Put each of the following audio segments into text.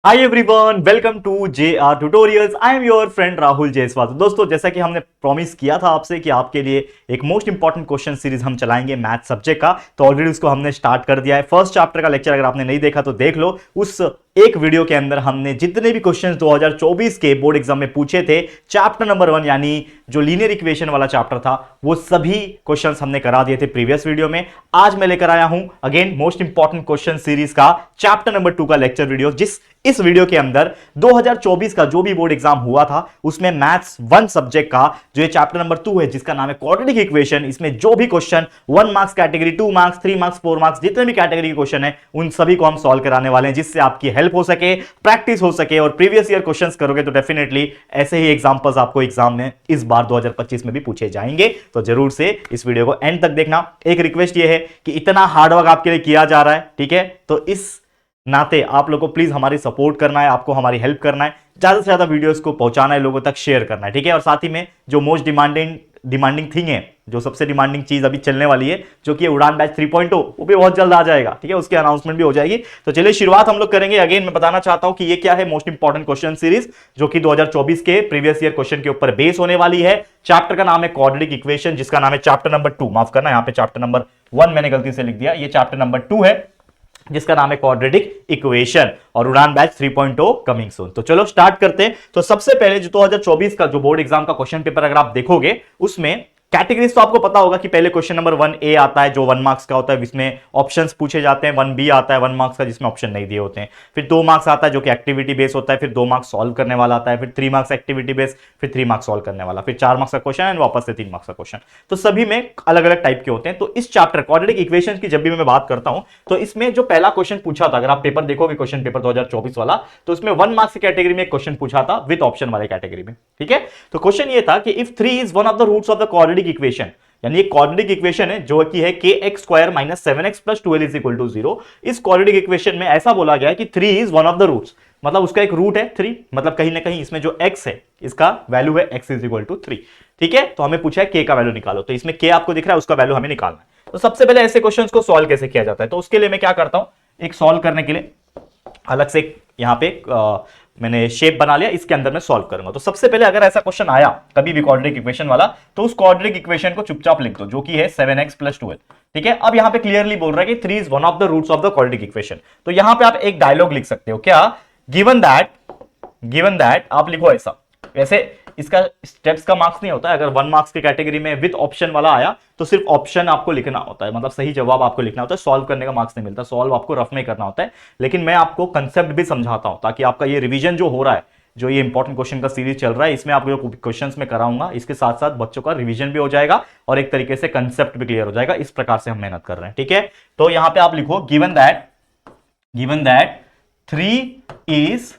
Hi everyone, welcome to JR tutorials. I am your friend Rahul Jaiswal. दोस्तों, जैसा कि हमने प्रॉमिस किया था आपसे कि आपके लिए एक मोस्ट इंपॉर्टेंट क्वेश्चन सीरीज हम चलाएंगे मैथ सब्जेक्ट का, तो ऑलरेडी उसको हमने स्टार्ट कर दिया है। फर्स्ट चैप्टर का लेक्चर अगर आपने नहीं देखा तो देख लो। उस एक वीडियो के अंदर हमने जितने भी क्वेश्चंस 2024 के बोर्ड एग्जाम में पूछे थे, चैप्टर नंबर 1 यानी जो लीनियर इक्वेशन वाला चैप्टर था, वो सभी क्वेश्चंस हमने करा दिए थे प्रीवियस वीडियो में। आज मैं लेकर आया हूं again most important question series का चैप्टर नंबर 2 का लेक्चर वीडियो। इस वीडियो के अंदर 2024 का जो भी बोर्ड एग्जाम हुआ था उसमें मैथ्स 1 सब्जेक्ट का जो ये चैप्टर नंबर 2 है, जिसका नाम है क्वाड्रेटिक इक्वेशन, इसमें जो भी question 1 marks category, 2 marks, 3 marks, 4 marks, जितने भी कैटेगरी के क्वेश्चन है उन सभी को हम सॉल्व कराने वाले हैं, जिससे आपकी हेल्प हो सके, प्रैक्टिस हो सके। और प्रीवियस ईयर क्वेश्चंस करोगे तो डेफिनेटली ऐसे ही एग्जांपल्स आपको एग्जाम में इस बार 2025 में भी पूछे जाएंगे। तो जरूर से इस वीडियो को एंड तक देखना। एक रिक्वेस्ट ये है कि इतना हार्डवर्क आपके लिए किया जा रहा है, ठीक है, तो इस नाते आप लोगों को प्लीज हमारी सपोर्ट करना है, आपको हमारी हेल्प करना है, ज्यादा से ज्यादा वीडियोस को पहुंचाना है, लोगों तक शेयर करना है, ठीक है। और साथ ही में जो मोस्ट डिमांडिंग थिंग है, जो सबसे डिमांडिंग चीज अभी चलने वाली है, जो कि उड़ान बैच 3.0, वो भी बहुत जल्द आ जाएगा, ठीक है, उसकी अनाउंसमेंट भी हो जाएगी। तो चलिए शुरुआत हम लोग करेंगे। अगेन मैं बताना चाहता हूं कि ये क्या है, मोस्ट इंपॉर्टेंट क्वेश्चन सीरीज, जो कि 2024 के प्रीवियस ईयर क्वेश्चन के ऊपर बेस होने वाली है। चैप्टर का नाम है क्वाड्रेटिक इक्वेशन, जिसका नाम है चैप्टर नंबर 2, माफ करना यहां पे चैप्टर नंबर 1 मैंने गलती से लिख दिया, ये चैप्टर नंबर 2 है, जिसका नाम है क्वाड्रेटिक इक्वेशन, और उड़ान बैच 3.0 कमिंग सून। तो चलो स्टार्ट करते हैं। तो सबसे पहले जो 2024 का जो बोर्ड एग्जाम का क्वेश्चन पेपर अगर आप देखोगे, उसमें कैटेगरीज तो आपको पता होगा कि पहले क्वेश्चन नंबर 1A आता है जो 1 मार्क्स का होता है, जिसमें ऑप्शंस पूछे जाते हैं। 1B आता है 1 मार्क्स का, जिसमें ऑप्शन नहीं दिए होते हैं। फिर 2 मार्क्स आता है जो कि एक्टिविटी बेस होता है, फिर 2 मार्क्स सॉल्व करने वाला आता है, फिर 3 मार्क्स एक्टिविटी बेस, फिर 3 मार्क्स सॉल्व करने वाला, फिर 4 मार्क्स का क्वेश्चन एंड वापस से 3 मार्क्स का क्वेश्चन। तो सभी में अलग अलग टाइप के होते हैं। तो इस चैप्टर क्वाड्रेटिक इक्वेशन की जब भी मैं बात करता हूं, तो इसमें जो पहला क्वेश्चन पूछा था, अगर आप पेपर देखोगे क्वेश्चन पेपर 2024 वाला, तो उसमें 1 मार्क्स की कैटेगरी में एक क्वेश्चन पूछा था विद ऑप्शन वाले कैटेगरी में, ठीक है। तो क्वेश्चन ये था कि if 3 is one of the roots of the quadratic equation, यानी एक क्वाड्रेटिक इक्वेशन है जो कि है kx square minus 7x plus 12 is equal to 0। इस क्वाड्रेटिक इक्वेशन में ऐसा बोला गया है कि 3 is one of the roots, मतलब उसका एक रूट है 3, मतलब कहीं ना कहीं इसमें जो x है इसका वैल्यू है x इज इक्वल टू 3, ठीक है। तो हमें पूछा है k का वैल्यू निकालो, तो इसमें k आपको दिख रहा है, उसका वैल्यू हमें निकालना है। तो सबसे पहले ऐसे क्वेश्चंस को सॉल्व कैसे किया जाता है, तो उसके लिए मैं क्या करता हूं, एक सॉल्व करने के लिए अलग से यहां पे मैंने शेप बना लिया, इसके अंदर मैं सॉल्व करूंगा। तो सबसे पहले अगर ऐसा क्वेश्चन आया कभी भी क्वाड्रेटिक इक्वेशन वाला, तो उस क्वाड्रेटिक इक्वेशन को चुपचाप लिख दो, जो कि है 7x प्लस 12, ठीक है। अब यहां पे क्लियरली बोल रहा है कि 3 is one of the roots of the quadratic equation. तो यहां पे आप एक डायलॉग लिख सकते हो, क्या, गिवन दैट आप लिखो ऐसा। वैसे इसका स्टेप्स का मार्क्स नहीं होता है, अगर 1 मार्क्स की कैटेगरी में विद ऑप्शन वाला आया तो सिर्फ ऑप्शन आपको लिखना होता है, मतलब सही जवाब आपको लिखना होता है, सॉल्व करने का मार्क्स नहीं मिलता, सॉल्व आपको रफ में करना होता है। लेकिन मैं आपको कंसेप्ट भी समझाता हूं ताकि आपका ये रिवीजन जो हो रहा है, जो ये इंपॉर्टेंट क्वेश्चन का सीरीज चल रहा है, इसमें आपको जो क्वेश्चंस में कराऊंगा, इसके साथ साथ बच्चों का रिवीजन भी हो जाएगा और एक तरीके से कंसेप्ट भी क्लियर हो जाएगा। इस प्रकार से हम मेहनत कर रहे हैं, ठीक है। तो यहां पे आप लिखो given that 3 is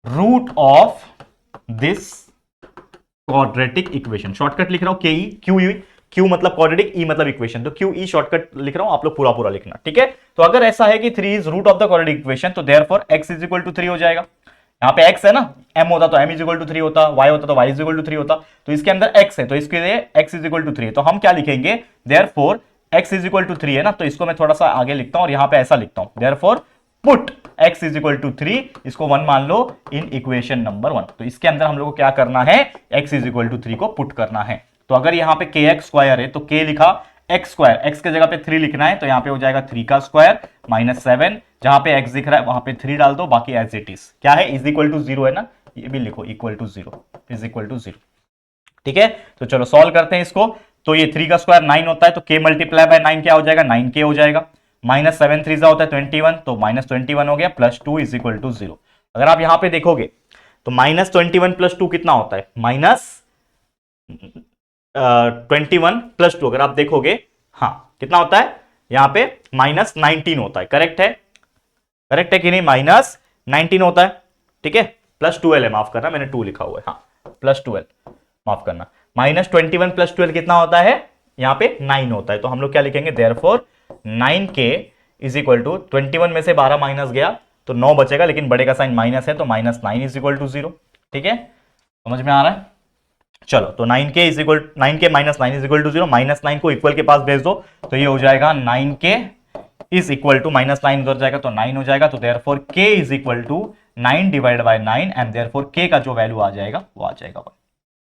root of this quadratic equation. Shortcut लिख रहा हूं क्यू मतलब क्वाड्रेटिक, ई मतलब इक्वेशन, तो क्यू ई शॉर्टकट लिख रहा हूं, आप लोग पूरा लिखना, ठीक है। तो अगर ऐसा है कि 3 is root of the quadratic equation, तो therefore x is equal to 3 हो जाएगा। यहां पे x है ना, m होता तो m इज इक्वल टू 3 होता, y होता तो y इज इक्वल टू 3 होता, तो इसके अंदर x है तो इसके लिए x इज इक्वल टू 3 है। तो हम क्या लिखेंगे, therefore x is equal to 3 है ना, तो इसको मैं थोड़ा सा आगे लिखता हूं और यहां पे ऐसा लिखता हूं, therefore put x is equal to 3, इसको 1 मान लो इन इक्वेशन नंबर 1। तो इसके अंदर हम लोग को क्या करना है, x इज इक्वल टू 3 को पुट करना है। तो अगर यहां पे kx स्क्वायर है तो k लिखा, x स्क्वायर, x के जगह पे 3 लिखना है, तो यहां पे हो जाएगा 3 का स्क्वायर माइनस 7, जहां पे x दिख रहा है वहां पे 3 डाल दो, बाकी एज इट इज क्या है, इज इक्वल टू 0 है ना, ये भी लिखो equal to 0, is equal to 0, ठीक है। तो चलो सॉल्व करते हैं इसको। तो ये 3 का स्क्वायर 9 होता है, तो k मल्टीप्लाई बाय 9 क्या हो जाएगा, 9k हो जाएगा, माइनस 7 3 होता है 21, तो माइनस 21 हो गया, प्लस 2 इज इक्वल टू 0। अगर आप यहां पे देखोगे तो माइनस 21 प्लस 2 कितना होता है, माइनस 21 प्लस 2, अगर आप देखोगे, हाँ कितना होता है, यहां पे माइनस 19 होता है, करेक्ट है कि नहीं, माइनस 19 होता है, ठीक है। प्लस 12 है, माफ करना मैंने 2 लिखा हुआ है, हाँ प्लस 12, माफ करना, माइनस 21 प्लस 12 कितना होता है, यहां पे 9 होता है। तो हम लोग क्या लिखेंगे, therefore 9k is equal to 21 में से 12 माइनस गया तो 9 बचेगा, लेकिन बड़े का साइन माइनस है तो माइनस 9 इज इक्वल टू 0, ठीक है, समझ में आ रहा है। चलो तो 9k minus 9 is equal to 0, minus 9 को इक्वल के पास भेज दो, तो ये हो जाएगा 9k is equal to, minus 9 उधर जाएगा तो 9 हो जाएगा, तो therefore k is equal to 9 divide by 9 and therefore k का जो वैल्यू आ जाएगा वो आ जाएगा 1।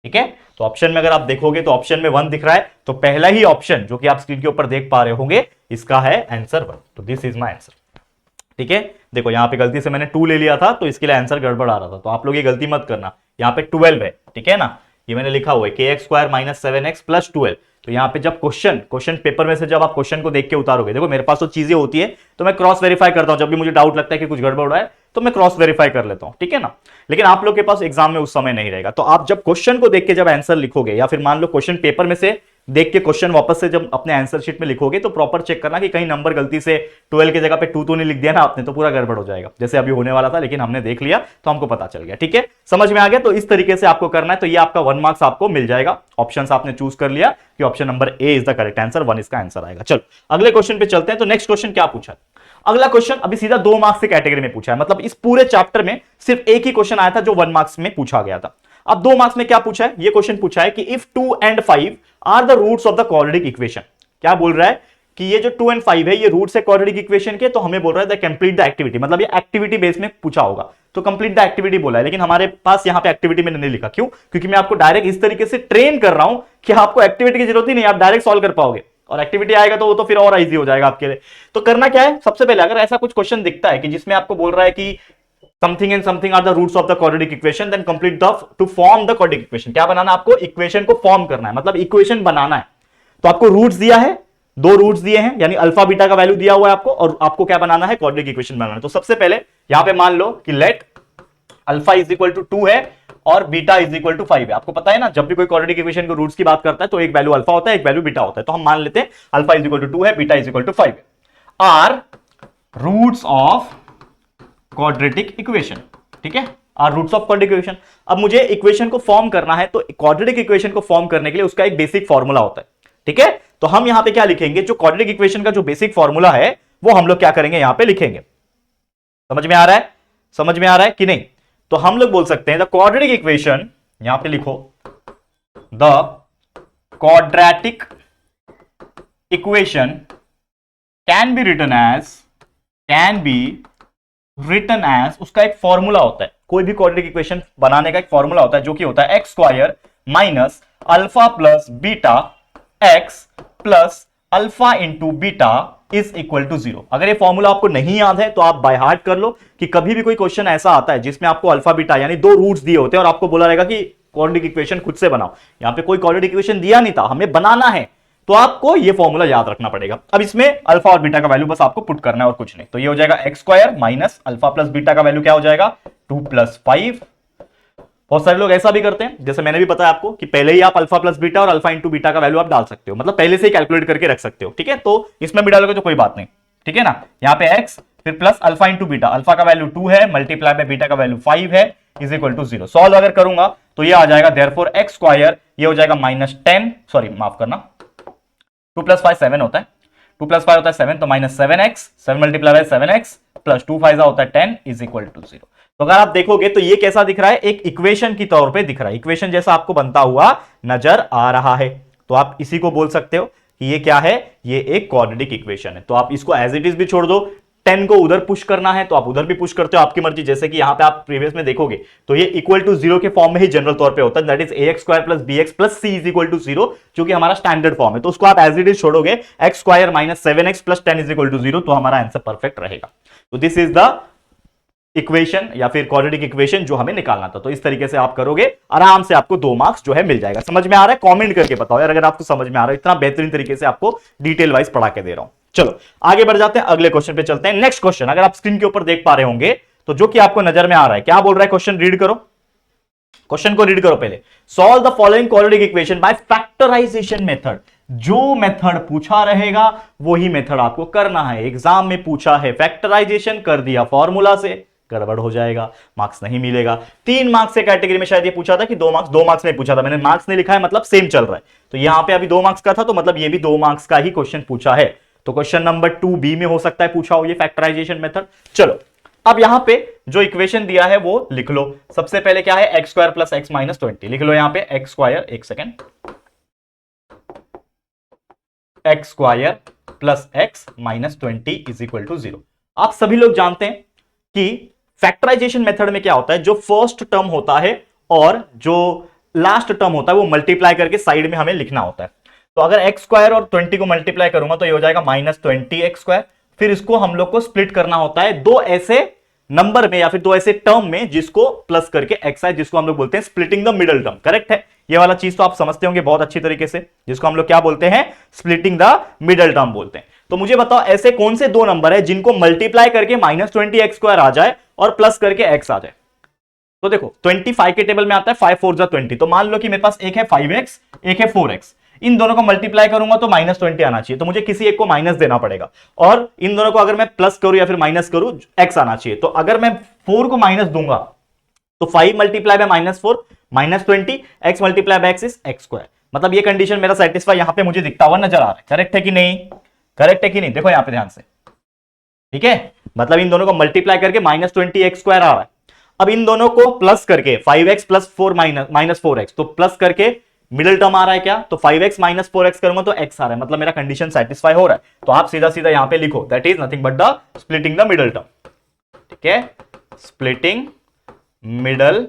ठीक है, तो ऑप्शन में अगर आप देखोगे तो ऑप्शन में 1 दिख रहा है, तो पहला ही ऑप्शन जो कि आप स्क्रीन के ऊपर देख पा रहे होंगे इसका है आंसर 1। तो दिस इज माय आंसर। ठीक है, देखो यहां पे गलती से मैंने 2 ले लिया था तो इसके लिए आंसर गड़बड़ आ रहा था, तो आप लोग ये गलती मत करना। यहां पे 12 है, ठीक है ना, ये मैंने लिखा हुआ है kx² - 7x + 12। तो यहाँ पे जब क्वेश्चन पेपर में से जब आप क्वेश्चन को देख के उतारोगे, देखो मेरे पास तो चीजें होती है तो मैं क्रॉस वेरीफाई करता हूं, जब भी मुझे डाउट लगता है कि कुछ गड़बड़ हो रहा है तो मैं क्रॉस वेरीफाई कर लेता हूं, ठीक है ना। लेकिन आप लोग के पास एग्जाम में उस समय नहीं रहेगा, तो आप जब क्वेश्चन को देख के जब आंसर लिखोगे या फिर मान लो क्वेश्चन पेपर में से देख के क्वेश्चन वापस से जब अपने आंसर शीट में लिखोगे तो प्रॉपर चेक करना कि कहीं नंबर गलती से 12 की जगह पे 2 तो नहीं लिख दिया ना आपने, तो पूरा गड़बड़ हो जाएगा, जैसे अभी होने वाला था, लेकिन हमने देख लिया तो हमको पता चल गया। ठीक है, समझ में आ गया। तो इस तरीके से आपको करना है, तो ये आपका 1 मार्क्स आपको मिल जाएगा। ऑप्शन आपने चूज कर लिया कि option number A is the correct answer, 1 इसका आंसर आएगा। चलो अगले क्वेश्चन पे चलते हैं। तो नेक्स्ट क्वेश्चन क्या पूछा? अगला क्वेश्चन अभी सीधा 2 मार्क्स की कैटेगरी में पूछा है, मतलब इस पूरे चैप्टर में सिर्फ एक ही क्वेश्चन आया था जो 1 मार्क्स में पूछा गया था। अब 2 मार्क्स में क्या पूछा है? ये क्वेश्चन पूछा है कि if 2 and 5 are the roots of the quadratic equation. क्या बोल रहा है कि ये जो 2 and 5 है ये रूट्स है क्वाड्रेटिक इक्वेशन के, तो हमें बोल रहा है कंप्लीट द एक्टिविटी, मतलब ये एक्टिविटी बेस में पूछा होगा, तो कंप्लीट द एक्टिविटी बोला है। लेकिन हमारे पास यहां पे एक्टिविटी में नहीं लिखा, क्यों? क्योंकि मैं आपको डायरेक्ट इस तरीके से ट्रेन कर रहा हूं कि आपको एक्टिविटी की जरूरत ही नहीं, आप डायरेक्ट सॉल्व कर पाओगे, और एक्टिविटी आएगा तो वो तो फिर और इजी हो जाएगा आपके लिए। तो करना क्या है, सबसे पहले अगर ऐसा कुछ क्वेश्चन दिखता है कि जिसमें आपको बोल रहा है कि something and something are the roots of the quadratic equation, then complete the to form the quadratic equation. क्या बनाना? आपको इक्वेशन को फॉर्म करना है, मतलब इक्वेशन बनाना है। तो आपको रूट्स दिया है, 2 रूट्स दिए हैं, यानी अल्फा बीटा का वैल्यू दिया हुआ है आपको, और आपको क्या बनाना है? क्वाड्रेटिक इक्वेशन बनाना है। तो सबसे पहले यहां पे मान लो कि let alpha is equal to 2 है और बीटा इज इक्वल टू 5 है। आपको पता है ना, जब भी कोई क्वाड्रेटिक इक्वेशन के रूट्स की बात करता है तो एक वैल्यू अल्फा होता है, एक वैल्यू बीटा होता है। तो हम मान लेते हैं अल्फा इज इक्वल टू 2 है, बीटा इज इक्वल टू 5 है, are roots of quadratic equation. ठीक है, are roots of quadratic equation. अब मुझे इक्वेशन को फॉर्म करना है, तो क्वाड्रेटिक इक्वेशन को फॉर्म करने के लिए उसका एक बेसिक फॉर्मूला होता है। ठीक है, तो हम यहां पे क्या लिखेंगे? जो क्वाड्रेटिक इक्वेशन का जो बेसिक फॉर्मूला है वो हम लोग क्या करेंगे? यहां पे लिखेंगे। समझ में आ रहा है? समझ में आ रहा है कि नहीं? तो हम लोग बोल सकते हैं द क्वाड्रेटिक इक्वेशन, यहां पे लिखो the quadratic equation can be written as, उसका एक फॉर्मूला होता है। कोई भी क्वाड्रेटिक इक्वेशन बनाने का एक फॉर्मूला होता है जो कि होता है x² minus alpha plus beta x plus alpha into beta is equal to 0। अगर ये फॉर्मूला आपको नहीं याद है तो आप बाय हार्ट कर लो कि कभी भी कोई क्वेश्चन ऐसा आता है जिसमें आपको अल्फा बीटा यानी 2 रूट्स दिए होते हैं और आपको बोला रहेगा कि क्वाड्रेटिक इक्वेशन खुद से बनाओ। यहां पे कोई क्वाड्रेटिक इक्वेशन दिया नहीं था, हमें बनाना है, तो आपको ये फॉर्मूला याद रखना पड़ेगा। अब इसमें अल्फा और बीटा का वैल्यू बस आपको पुट करना है और कुछ नहीं। तो ये हो जाएगा x² minus alpha plus beta का वैल्यू क्या हो जाएगा? 2 + 5। बहुत सारे लोग ऐसा भी करते हैं, जैसे मैंने भी बताया आपको कि पहले ही आप अल्फा प्लस बीटा और अल्फा इंटू बीटा का वैल्यू आप डाल सकते हो, मतलब पहले से ही कैलकुलेट करके रख सकते हो। ठीक है, तो इसमें भी डालोगे तो कोई बात नहीं। ठीक है ना, यहाँ पे x फिर plus alpha into beta, alpha का वैल्यू 2 है मल्टीप्लाई बाय बीटा का वैल्यू 5 है, इज इक्वल टू 0। सॉल्व अगर करूंगा तो ये आ जाएगा देयरफॉर x², ये हो जाएगा -10, सॉरी माफ करना, 2 + 5 7 होता है, 2 + 5 होता है 7, तो -7x, 7 multiply by 7x plus 2 5 होता है 10 इज इक्वल टू 0। तो अगर आप देखोगे तो ये कैसा दिख रहा है? एक इक्वेशन की तौर पे दिख रहा है, इक्वेशन जैसा आपको बनता हुआ नजर आ रहा है। तो आप इसी को बोल सकते हो कि ये क्या है? ये एक क्वाड्रेटिक इक्वेशन है। तो आप इसको एज इट इज भी छोड़ दो, 10 को उधर पुश करना है तो आप उधर भी पुश करते हो, आपकी मर्जी। जैसे कि यहां पे आप प्रीवियस में देखोगे तो ये इक्वल टू 0 के फॉर्म में ही जनरल तौर पे होता है, that is ax² + bx + c is equal to 0, जो कि हमारा स्टैंडर्ड फॉर्म है। तो उसको आप एज इट इज छोड़ोगे, x² - 7x + 10 is equal to 0, तो हमारा आंसर परफेक्ट रहेगा। तो दिस इज द इक्वेशन या फिर क्वाड्रेटिक इक्वेशन जो हमें निकालना था। तो इस तरीके से आप करोगे, आराम से आपको 2 मार्क्स जो है मिल जाएगा। समझ में आ रहा है? कमेंट करके बताओ यार अगर आपको समझ में आ रहा है। इतना बेहतरीन तरीके से आपको डिटेल वाइज पढ़ा के दे रहा हूं। चलो आगे बढ़ जाते हैं, अगले क्वेश्चन पे चलते हैं। नेक्स्ट क्वेश्चन अगर आप स्क्रीन के ऊपर देख पा रहे होंगे तो जो कि आपको नजर में आ रहा है, क्या बोल रहा है क्वेश्चन? रीड करो, क्वेश्चन को रीड करो पहले। Solve the following quadratic equation by factorization method. जो मेथड पूछा रहेगा वही मेथड आपको करना है। एग्जाम में पूछा है फैक्टराइजेशन, कर दिया फॉर्मूला से, गड़बड़ हो जाएगा, मार्क्स नहीं मिलेगा। 3 मार्क्स से कैटेगरी में शायद ये पूछा था कि 2 मार्क्स, 2 मार्क्स में पूछा था, मैंने मार्क्स नहीं लिखा है मतलब सेम चल रहा है। तो यहां पे अभी 2 मार्क्स का था तो मतलब ये भी 2 मार्क्स का ही क्वेश्चन पूछा है। तो क्वेश्चन नंबर 2B में हो सकता है पूछा हो ये फैक्टराइजेशन मेथड। चलो अब यहां पे जो इक्वेशन दिया है वो लिख लो। सबसे पहले क्या है? x² + x - 20 लिख लो। यहां पे x², एक second, x² plus x minus 20 is equal to 0। आप सभी लोग जानते हैं कि फैक्टराइजेशन मेथड में क्या होता है, जो फर्स्ट टर्म होता है और जो लास्ट टर्म होता है वो मल्टीप्लाई करके साइड में हमें लिखना होता है। तो अगर एक्स स्क्वायर और 20 को मल्टीप्लाई करूंगा तो ये हो जाएगा माइनस 20 एक्स स्क्वायर। फिर इसको हम लोग को स्प्लिट करना होता है दो ऐसे नंबर में या फिर दो ऐसे टर्म में जिसको प्लस करके एक्स है, जिसको हम लोग बोलते हैं splitting the middle term. Correct है, ये वाला चीज तो आप समझते होंगे बहुत अच्छी तरीके से, जिसको हम लोग क्या बोलते हैं, स्प्लिटिंग द मिडल टर्म बोलते हैं। तो मुझे बताओ ऐसे कौन से दो नंबर है जिनको मल्टीप्लाई करके माइनस 20 एक्स स्क्वायर आ जाए और प्लस करके एक्स आ जाए। तो देखो 25 के टेबल में आता है 5 4 जा 20, तो मान लो कि मेरे पास एक है 5x एक है 4x, इन दोनों को मल्टीप्लाई करूंगा तो माइनस 20 आना चाहिए, तो मुझे किसी एक को माइनस देना पड़ेगा। और इन दोनों को अगर मैं प्लस करूं या फिर माइनस करूं, x आना चाहिए। तो अगर मैं 4 को माइनस दूंगा तो 5 multiply by minus 4 minus 20, x multiply by x is x square. मतलब ये कंडीशन मेरा सेटिस्फाई यहां पे मुझे दिखता हुआ नजर आ रहा है। करेक्ट है कि नहीं, करेक्ट है कि नहीं, देखो यहां पे ध्यान से, ठीक है। मतलब इन दोनों को मल्टीप्लाई करके माइनस 20 एक्स स्क्वायर आ रहा है। अब इन दोनों को प्लस करके 5x प्लस 4 माइनस 4x, तो प्लस करके मिडिल टर्म आ रहा है क्या, तो 5x माइनस 4x करूंगा तो x आ रहा है, मतलब मेरा कंडीशन सेटिस्फाई हो रहा है। तो आप सीधा सीधा यहां पे लिखो that is nothing but the splitting the middle term. ठीक है, स्प्लिटिंग मिडल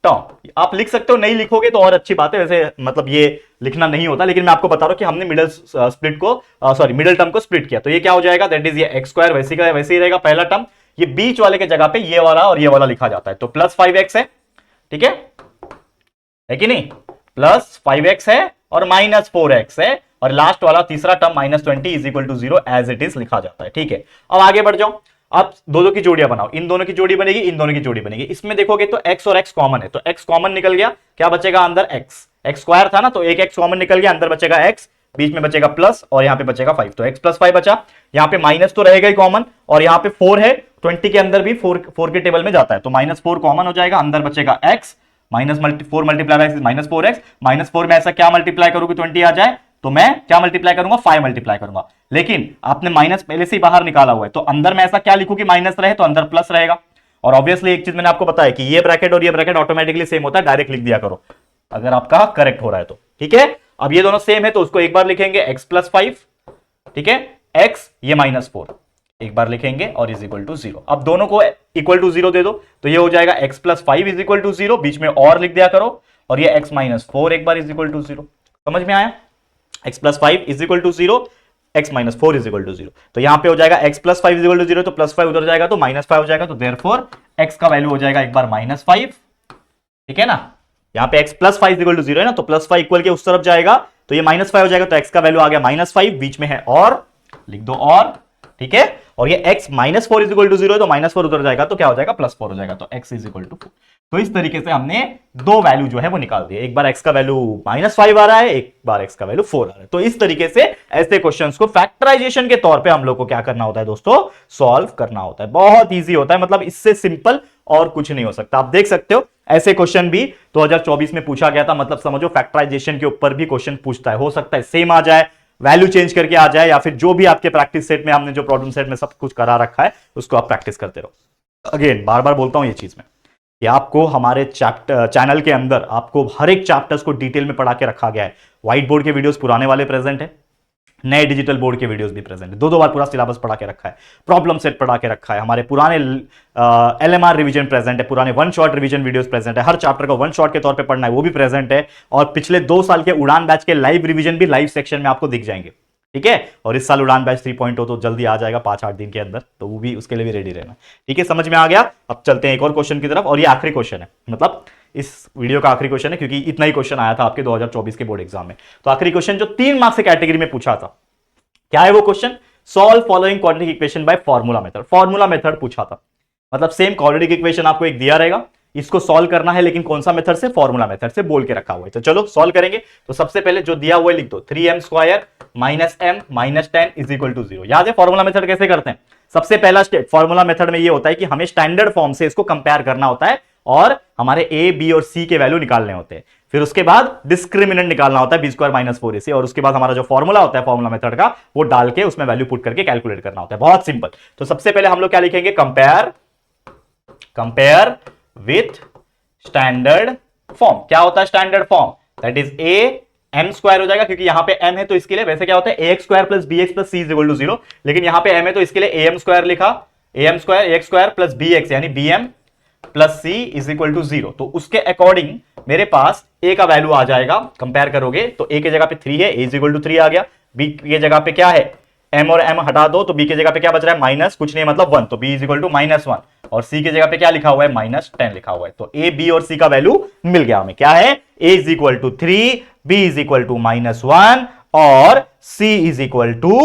टर्म आप लिख सकते हो, नहीं लिखोगे तो और अच्छी बात है, वैसे मतलब ये लिखना नहीं होता, लेकिन मैं आपको बता रहा हूं कि हमने मिडल स्प्लिट को सॉरी मिडल टर्म को स्प्लिट किया। तो ये क्या हो जाएगा, दैट इज ये एक्स स्क्वायर वैसे का वैसे ही रहेगा पहला टर्म, ये बीच वाले के जगह पे ये वाला और ये वाला लिखा जाता है, तो प्लस 5x है, ठीक है कि नहीं, प्लस 5x है और माइनस 4x है, और लास्ट वाला तीसरा term minus 20 is equal to 0 as it is लिखा जाता है। ठीक है, अब आगे बढ़ जाओ, आप दो की जोड़ियां बनाओ, इन दोनों की जोड़ी बनेगी, इन दोनों की जोड़ी बनेगी। इसमें देखोगे तो x और x कॉमन है, तो x कॉमन निकल गया, क्या बचेगा अंदर x स्क्वायर था ना, तो एक x कॉमन निकल गया, अंदर बचेगा x, बीच में बचेगा प्लस और यहां पे बचेगा 5, तो x प्लस 5 बचा। यहां पे माइनस तो रहेगा ही कॉमन, और यहां पे 4 है, 20 के अंदर भी 4 के टेबल में जाता है, तो माइनस 4 कॉमन हो जाएगा, अंदर बचेगा x, minus 4 multiply minus 4x, minus 4 में ऐसा क्या मल्टीप्लाई करूं कि 20 आ जाए, तो मैं क्या मल्टीप्लाई करूंगा, 5 मल्टीप्लाई करूंगा। लेकिन आपने माइनस पहले से ही बाहर निकाला हुआ है, तो अंदर में ऐसा क्या लिखूं कि माइनस रहे, तो अंदर प्लस रहेगा। और ऑब्वियसली एक चीज मैंने आपको बताया कि ये ब्रैकेट और ये ब्रैकेट ऑटोमेटिकली सेम होता है, डायरेक्ट लिख दिया करो अगर आपका करेक्ट हो रहा है तो। ठीक है, अब ये दोनों सेम है तो उसको एक बार लिखेंगे x प्लस 5, ठीक है, x ये माइनस 4 एक बार लिखेंगे और इज इक्वल टू 0। अब दोनों को इक्वल टू 0 दे दो, तो ये हो जाएगा x plus 5 is equal to 0, बीच में और लिख दिया करो, और ये x माइनस 4 एक बार इज इक्वल टू 0। समझ में आया, x plus 5 is equal to 0, x minus 4 is equal to 0। तो यहां पे हो जाएगा x plus 5 is equal to 0, तो प्लस 5 उधर जाएगा तो माइनस 5 हो जाएगा, तो देयरफॉर x का वैल्यू हो जाएगा एक बार माइनस 5। ठीक है ना, यहां पे x प्लस 5 इक्वल टू 0 है ना, तो प्लस 5 इक्वल के उस तरफ जाएगा तो ये माइनस 5 हो जाएगा, तो x का वैल्यू आ गया माइनस 5, बीच में है और, लिख दो और, ठीक है, और ये x minus 4 is equal to 0 है, तो माइनस 4 उधर जाएगा तो क्या हो जाएगा, प्लस 4 हो जाएगा, तो x इज इक्वल टू 4। तो इस तरीके से हमने दो वैल्यू जो है वो निकाल दिए, एक बार x का वैल्यू माइनस 5 आ रहा है, एक बार x का वैल्यू 4 आ रहा है। तो इस तरीके से ऐसे क्वेश्चंस को फैक्टराइजेशन के तौर पे हम लोग को क्या करना होता है दोस्तों, सॉल्व करना होता है। बहुत ईजी होता है, मतलब इससे सिंपल और कुछ नहीं हो सकता। आप देख सकते हो ऐसे क्वेश्चन भी 2024 में पूछा गया था, मतलब समझो फैक्टराइजेशन के ऊपर भी क्वेश्चन पूछता है, हो सकता है सेम आ जाए, वैल्यू चेंज करके आ जाए, या फिर जो भी आपके प्रैक्टिस सेट में हमने जो प्रॉब्लम सेट में सब कुछ करा रखा है उसको आप प्रैक्टिस करते रहो। अगेन बार बार बोलता हूं ये चीज में कि आपको हमारे चैनल के अंदर आपको हर एक चैप्टर्स को डिटेल में पढ़ा के रखा गया है। व्हाइट बोर्ड के वीडियोस पुराने वाले प्रेजेंट है, नए डिजिटल बोर्ड के वीडियोस भी प्रेजेंट है, दो बार पूरा सिलेबस पढ़ा के रखा है, प्रॉब्लम सेट पढ़ा के रखा है, हमारे पुराने LMR रिवीजन प्रेजेंट है, पुराने one shot revision videos present है, हर चैप्टर को वन शॉट के तौर पे पढ़ना है वो भी प्रेजेंट है, और पिछले 2 साल के उड़ान बैच के लाइव रिवीजन भी लाइव सेक्शन में आपको दिख जाएंगे। ठीक है, और इस साल उड़ान बैच 3.0 तो जल्दी आ जाएगा 5-8 दिन के अंदर, तो वो भी उसके लिए भी रेडी रहना। ठीक है, समझ में आ गया। अब चलते हैं एक और क्वेश्चन की तरफ, और ये आखिरी क्वेश्चन है, मतलब इस वीडियो का आखिरी क्वेश्चन है, क्योंकि इतना ही क्वेश्चन आया था आपके 2024 के बोर्ड एग्जाम में। तो आखिरी क्वेश्चन जो 3 मार्क्स से कैटेगरी में पूछा था, क्या है वो question, solve following quadratic equation by formula method. Formula method पूछा था, मतलब सेम क्वाड्रेटिक इक्वेशन आपको एक दिया रहेगा, इसको सॉल्व करना है, लेकिन कौन सा मेथड से, फॉर्मूला मेथड से बोल के रखा हुआ है। तो चलो सॉल्व करेंगे। तो सबसे पहले जो दिया हुआ है लिख दो, 3m square minus m minus 10 is equal to 0। याद है फॉर्मूला मेथड कैसे करते हैं, सबसे पहला स्टेप फॉर्मूला मेथड में ये होता है कि हमें स्टैंडर्ड फॉर्म से इसको कंपेयर करना होता है और हमारे a, b और c के वैल्यू निकालने होते हैं। फिर उसके बाद डिस्क्रिमिनेंट निकालना होता है b स्क्वायर माइनस 4ac, और उसके बाद हमारा जो फॉर्मूला होता है फॉर्मूला मेथड का वो डाल के उसमें वैल्यू पुट करके कैलकुलेट करना होता है। बहुत सिंपल। तो सबसे पहले हम लोग क्या लिखेंगे, कंपेयर विथ स्टैंडर्ड फॉर्म। क्या होता है standard form, that is a m square हो जाएगा, क्योंकि यहां पे एम है तो इसके लिए वैसे क्या होता है a x square plus b x plus c is equal to 0, लेकिन यहां पे एम है तो इसके लिए ए एम स्क्वायर लिखा, a m square a x square plus b x यानी b m plus c is equal to 0। तो उसके अकॉर्डिंग मेरे पास ए का वैल्यू आ जाएगा, कंपेयर करोगे तो ए की जगह पे 3 है, ए इज इक्वल टू 3 आ गया, बी की जगह पे क्या है m और m हटा दो तो b की जगह पे क्या बच रहा है माइनस कुछ नहीं मतलब 1, तो b इज इक्वल टू -1 और c की जगह पे क्या लिखा हुआ है -10 लिखा हुआ है। तो a b और c का वैल्यू मिल गया हमें, क्या है a is equal to 3, b is equal to -1 और c इज इक्वल टू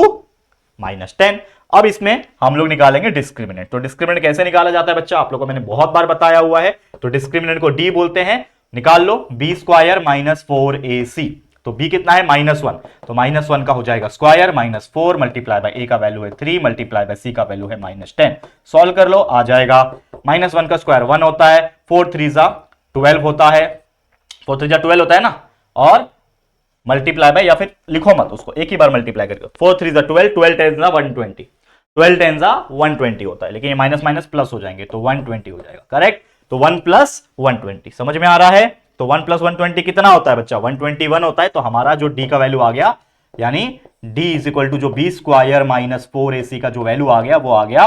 -10। अब इसमें हम लोग निकालेंगे डिस्क्रिमिनेंट। तो डिस्क्रिमिनेंट कैसे निकाला जाता है बच्चा, आप लोगों को मैंने बहुत बार बताया हुआ है। तो डिस्क्रिमिनेंट को d बोलते हैं, निकाल लो b स्क्वायर -4ac, तो b कितना है -1, तो -1 का हो जाएगा स्क्वायर -4 मल्टीप्लाई बाय a का वैल्यू है 3 मल्टीप्लाई बाय c का वैल्यू है -10। सॉल्व कर लो, आ जाएगा -1 का स्क्वायर 1 होता है, 4 3 12 होता है, 4 3 12 होता है ना, और मल्टीप्लाई बाय या फिर लिखो मत उसको, एक ही बार मल्टीप्लाई करके 4 3 12 12 10 120, 12 10 120 होता है, लेकिन ये माइनस माइनस प्लस हो जाएंगे तो 120 हो जाएगा, करेक्ट। तो 1 प्लस 120 समझ में आ रहा है। तो 1 प्लस 120 कितना होता है बच्चा, 121 होता है। तो हमारा जो d का वैल्यू आ गया, यानी d इज इक्वल टू जो b स्क्वायर -4ac का जो वैल्यू आ गया वो आ गया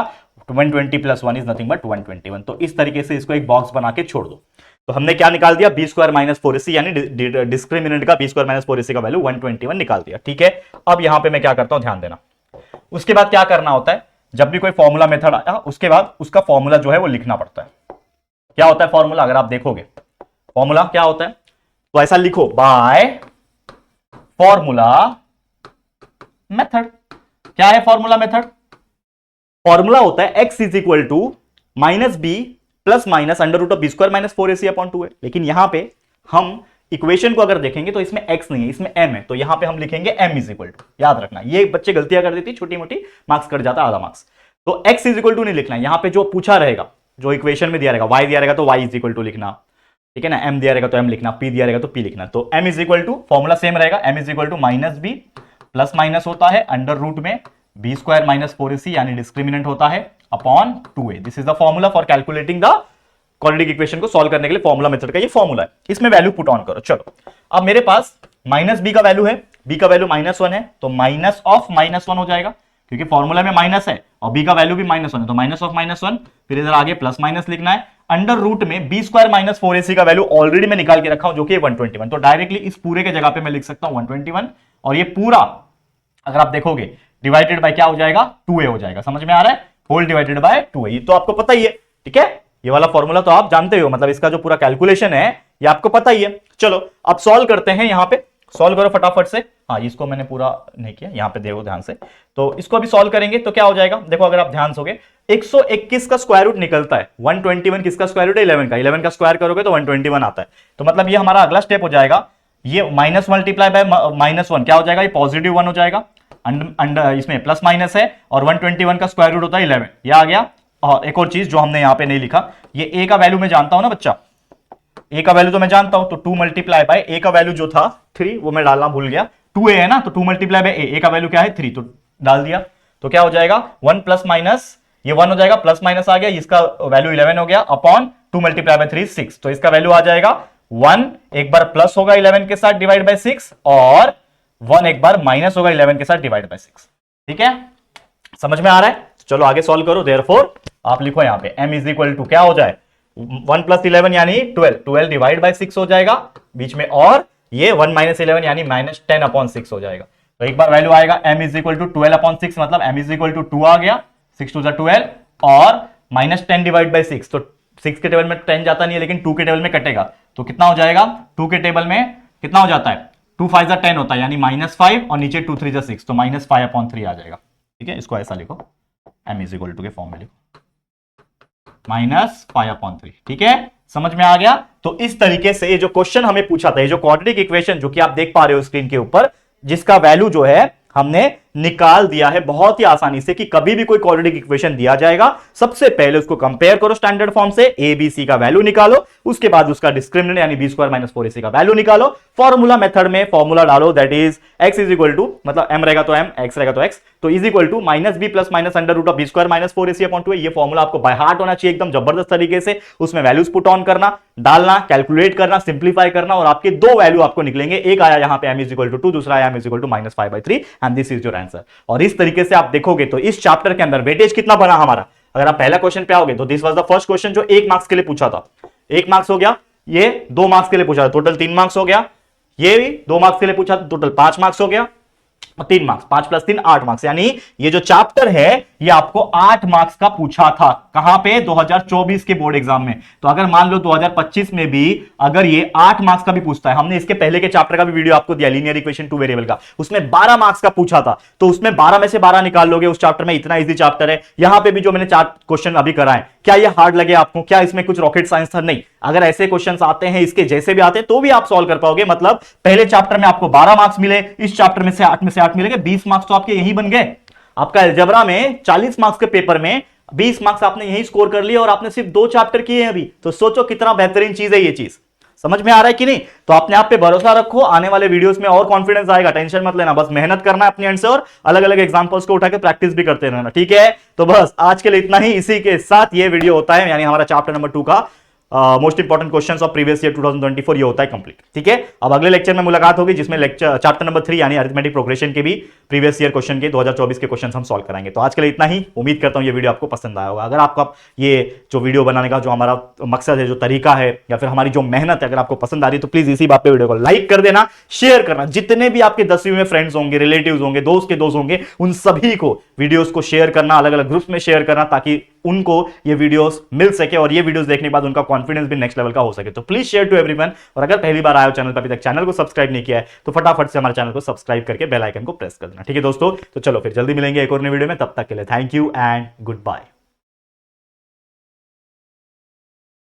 120 प्लस 1 इज नथिंग बट 121। तो इस तरीके से इसको एक बॉक्स बना के छोड़ दो। तो हमने क्या निकाल दिया, b स्क्वायर -4ac यानी डिस्क्रिमिनेंट का b स्क्वायर -4ac का वैल्यू 121 निकाल दिया, ठीक है। अब यहां पे मैं क्या करता हूं, ध्यान देना। उसके बाद क्या करना होता है, जब भी कोई फॉर्मूला मेथड आया उसके बाद उसका फॉर्मूला जो है वो लिखना पड़ता है। क्या होता है फॉर्मूला, अगर आप देखोगे फॉर्मूला क्या होता है, तो ऐसा लिखो बाय फॉर्मूला मेथड। क्या है फॉर्मूला मेथड, फॉर्मूला होता है x is equal to -b plus minus under root of b square -4ac upon 2 है। लेकिन यहां पे हम इक्वेशन को अगर देखेंगे तो इसमें x नहीं है, इसमें m है, तो यहां पे हम लिखेंगे m इज इक्वल टू। याद रखना, ये बच्चे गलतियां कर देती छोटी मोटी, मार्क्स कट जाता आधा मार्क्स। तो x इज इक्वल टू नहीं लिखना, यहां पे जो पूछा रहेगा, जो इक्वेशन में दिया रहेगा y दिया रहेगा तो y इज इक्वल टू लिखना, ठीक है ना, m दिया रहेगा तो m लिखना, p दिया रहेगा तो p लिखना। तो m is equal to formula same रहेगा, m is equal to -b plus minus होता है अंडर रूट में b स्क्वायर -4ac यानी डिस्क्रिमिनेंट होता है upon 2a। This is the formula for calculating the quadratic equation को सॉल्व करने के लिए फॉर्मूला मेथड का ये फॉर्मूला है। इसमें वैल्यू पुट ऑन करो। चलो अब मेरे पास -b का वैल्यू है, b का वैल्यू -1 है, तो माइनस ऑफ -1 हो जाएगा, क्योंकि फॉर्मूला में माइनस है और b का वैल्यू भी -1 है, तो माइनस ऑफ -1, फिर इधर आगे प्लस माइनस लिखना है। अंडर रूट में b स्क्वायर -4ac का वैल्यू ऑलरेडी मैं निकाल के रखा हूं जो कि 121, तो डायरेक्टली इस पूरे के जगह पे मैं लिख सकता हूं 121, और ये पूरा अगर आप देखोगे डिवाइडेड बाय क्या हो जाएगा, 2a हो जाएगा। समझ में आ रहा है, होल डिवाइडेड बाय 2a, ये तो आपको पता ही है, ठीक है। ये वाला फॉर्मूला तो आप जानते हो, मतलब इसका जो पूरा कैलकुलेशन है ये आपको पता ही है। चलो अब सॉल्व करते हैं, यहां पे सॉल्व करो फटाफट से। हाँ, इसको मैंने पूरा नहीं किया, यहां पे देखो ध्यान से, तो इसको अभी सॉल्व करेंगे तो क्या हो जाएगा, देखो अगर आप ध्यान सोगे 121 का स्क्वायर रूट निकलता है, 121 किसका स्क्वायर रूट है, 11 का, 11 का स्क्वायर करोगे तो 121 आता है। तो मतलब ये हमारा अगला स्टेप हो जाएगा, ये माइनस मल्टीप्लाई बाय -1 क्या हो जाएगा, ये पॉजिटिव 1 हो जाएगा, अंडर इसमें प्लस माइनस है और 121 का स्क्वायर रूट होता है 11, ये आ गया। और एक और चीज जो हमने यहां पे नहीं लिखा, ये a का वैल्यू मैं जानता हूं ना बच्चा, a का वैल्यू तो मैं जानता हूं, तो 2 मल्टीप्लाई बाय a का वैल्यू जो था 3, वो मैं डालना भूल गया, 2a है ना, तो 2 मल्टीप्लाई बाय a का वैल्यू क्या है 3, तो डाल दिया। तो क्या हो जाएगा 1 प्लस माइनस, ये 1 हो जाएगा, प्लस माइनस आ गया, इसका वैल्यू 11 हो गया, अपॉन 2 मल्टीप्लाई बाय 3 6, तो इसका वैल्यू आ जाएगा 1, एक बार प्लस होगा 11 के साथ डिवाइड बाय 6, और 1 एक बार माइनस होगा 11 के साथ डिवाइड बाय 6, ठीक है, समझ में आ रहा है। चलो आगे सॉल्व करो। देयरफॉर आप लिखो यहां पे m इज इक्वल टू क्या हो जाए, 1 प्लस 11 यानी 12 डिवाइड बाय 6 हो जाएगा बीच में, और ये 1 माइनस 11 यानी -10 अपॉन 6 हो जाएगा। तो एक बार वैल्यू आएगा m is equal to 12 upon 6, मतलब m इज इक्वल टू 2 आ गया, 6 2 12, और -10 डिवाइड बाय 6, तो 6 के टेबल में 10 जाता नहीं है, लेकिन 2 के टेबल में कटेगा, तो कितना हो जाएगा, 2 के टेबल में कितना हो जाता है, 2 5 10 होता है, यानी -5, और नीचे 2 3 6, तो -5 अपॉन 3 आ जाएगा, ठीक है। इसको ऐसा लिखो, m इज इक्वल टू के फॉर्म में लिखो -5 अपॉन 3, ठीक है, समझ में आ गया। तो इस तरीके से ये जो क्वेश्चन हमें पूछा था, ये जो क्वाड्रेटिक इक्वेशन जो कि आप देख पा रहे हो स्क्रीन के ऊपर, जिसका वैल्यू जो है हमने निकाल दिया है बहुत ही आसानी से, कि कभी भी कोई क्वाड्रेटिक इक्वेशन दिया जाएगा, सबसे पहले उसको कंपेयर करो स्टैंडर्ड फॉर्म से, ए बी सी का वैल्यू निकालो, उसके बाद उसका डिस्क्रिमिनेंट यानी बी स्क्वायर -4ac का वैल्यू निकालो, फॉर्मूला मेथड में फॉर्मूला डालो, that is x is equal to, मतलब m रहेगा तो m, x रहेगा तो x, तो is equal to -b plus minus under root of b square -4ac upon 2। ये फॉर्मूला आपको बाय हार्ट होना चाहिए एकदम जबरदस्त तरीके से, उसमें वैल्यूज पुट ऑन करना, डालना, कैलकुलेट करना, सिंप्लीफाई करना और आपके दो वैल्यू आपको निकलेंगे। एक आया यहां पे m इज इक्वल टू 2, दूसरा आया m is equal to -5/3 and this is your answer. और इस तरीके से आप देखोगे तो इस चैप्टर के अंदर वेटेज कितना बना हमारा, अगर आप पहला क्वेश्चन पे आओगे तो this was the first question जो 1 मार्क्स के लिए पूछा था, 1 मार्क्स हो गया, ये 2 मार्क्स के लिए पूछा था, टोटल 3 मार्क्स हो गया, ये भी 2 मार्क्स के लिए पूछा था, टोटल 5 मार्क्स हो गया, 3 मार्क्स, 5 + 3 8 मार्क्स, यानी ये जो चैप्टर है ये आपको 8 मार्क्स का पूछा था। कहां पे, 2024 के बोर्ड एग्जाम में। तो अगर मान लो 2025 में भी अगर ये 8 मार्क्स का भी पूछता है, हमने इसके पहले के चैप्टर का भी वीडियो आपको दिया, लीनियर इक्वेशन 2 वेरिएबल का, उसमें 12 मार्क्स का पूछा था, तो उसमें 12 में से 12 निकाल लोगे उस चैप्टर में, इतना इजी चैप्टर है। यहां पे भी जो मैंने 4 क्वेश्चन अभी कराए, क्या ये हार्ड लगे आपको, क्या इसमें कुछ रॉकेट साइंस था, नहीं। अगर ऐसे क्वेश्चन आते हैं इसके जैसे भी आते हैं तो भी आप सॉल्व कर पाओगे। मतलब पहले चैप्टर में आपको 12 मार्क्स मिले, इस चैप्टर में से 8 मिलेंगे, 20 मार्क्स तो आपके यही बन गए। आपका अलजेब्रा में 40 मार्क्स के पेपर में 20 मार्क्स आपने यही स्कोर कर लिए और आपने सिर्फ 2 चैप्टर किए हैं अभी। तो सोचो कितना बेहतरीन चीज है ये चीज, समझ में आ रहा है कि नहीं। तो अपने आप पे भरोसा रखो, आने वाले वीडियोस में और कॉन्फिडेंस आएगा, टेंशन मत लेना, बस मेहनत करना है अपने एंड से और अलग अलग एग्जांपल्स को उठा के प्रैक्टिस भी करते रहना, ठीक है। तो बस आज के लिए इतना ही, इसी के साथ ये वीडियो होता है, यानी हमारा चैप्टर नंबर 2 का most important questions of previous year 2024 ये होता है कंप्लीट, ठीक है। अब अगले लेक्चर में मुलाकात होगी जिसमें लेक्चर चैप्टर नंबर 3 यानी अरिथमेटिक प्रोग्रेशन के भी प्रीवियस ईयर क्वेश्चन के 2024 के क्वेश्चंस हम सॉल्व कराएंगे। तो आज के लिए इतना ही, उम्मीद करता हूं ये वीडियो आपको पसंद आया होगा। अगर आपको ये जो वीडियो बनाने का जो हमारा मकसद है, जो तरीका है या फिर हमारी जो मेहनत है, अगर आपको पसंद आ रही है तो प्लीज इसी बात पे वीडियो को लाइक कर देना, शेयर करना, जितने भी आपके 10वीं में फ्रेंड्स होंगे, रिलेटिव्स होंगे, दोस्त के दोस्त होंगे, उन सभी को वीडियोस को शेयर करना, अलग अलग ग्रुप्स में शेयर करना, ताकि उनको ये वीडियोस मिल सके और ये वीडियोस देखने के बाद उनका कॉन्फिडेंस भी नेक्स्ट लेवल का हो सके। तो प्लीज शेयर टू एवरीवन। और अगर पहली बार आए हो चैनल पर, अभी तक चैनल को सब्सक्राइब नहीं किया है तो फटाफट से हमारे चैनल को सब्सक्राइब करके बेल आइकन को प्रेस कर देना, ठीक है दोस्तों। तो चलो फिर जल्दी मिलेंगे एक और नई वीडियो में, तब तक के लिए thank you and good bye.